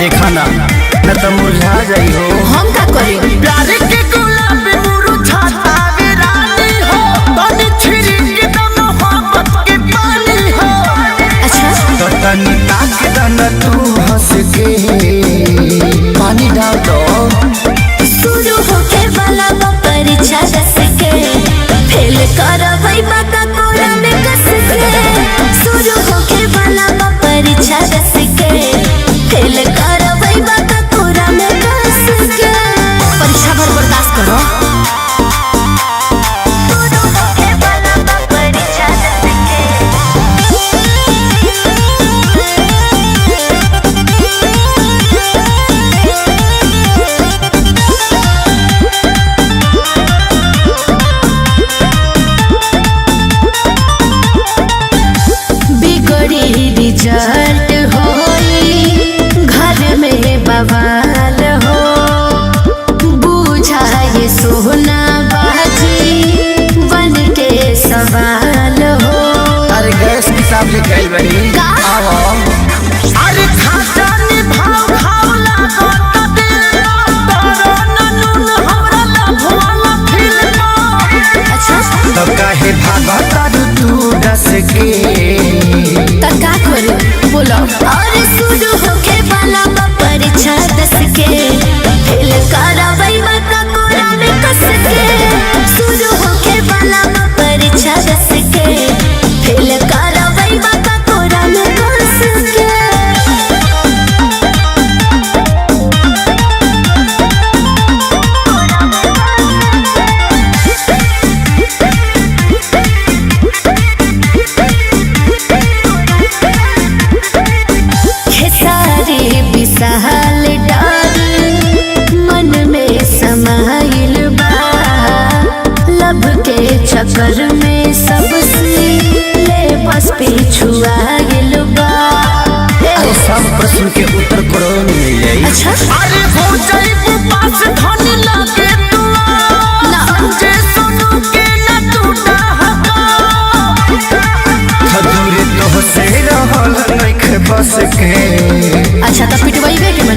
देखा ना न तो मुरझा जाई हो। हम का करी प्यार के गुलाब मुरझाता वे रानी हो, पानी छिड़ी के दम मोहब्बत के पानी हो। अच्छा तो तनी ताक दन तू हंस के पानी डाल दो। शुरू होके वाला परीक्षा दस के फेल करवई बाका कोरा में कस के। शुरू होके वाला परीक्षा दस के फेल करवई बाका कोरा में कस के। परीक्षा भर बर्दाश्त करो। शुरू होके वाला परीक्षा दस के रिजल्ट होई घर में बवाल हो, बुझाए सोना बाजी बन के सवाल हो। अरे गैस किताब लिखाई बड़ी का? आओ अरे खाता ने भाव खाव लागो त दिल तोरो ननून हमरा लभवाला फिल्म। अच्छा तो काहे भागता तू डस के तका करो बोलो। और शुरू होके वाला परीक्षा दस के फेल करवई बाका कोरा में कस के। शुरू होके वाला परीक्षा दस के फेल करवई बाका कोरा में कस के। खेसारी विशाल डर मन में समाइल बा, लब के चक्कर में सबसे ले बस पिछुआइल बा। अरे सब प्रश्न के उत्तर करो मिल जाई। अच्छा अरे हो जाई पास धन लागे तू ना जे सुनो के न टूटा हका खदूर तो से रहल नइखे बस के। अच्छा तो पिटवाइबे के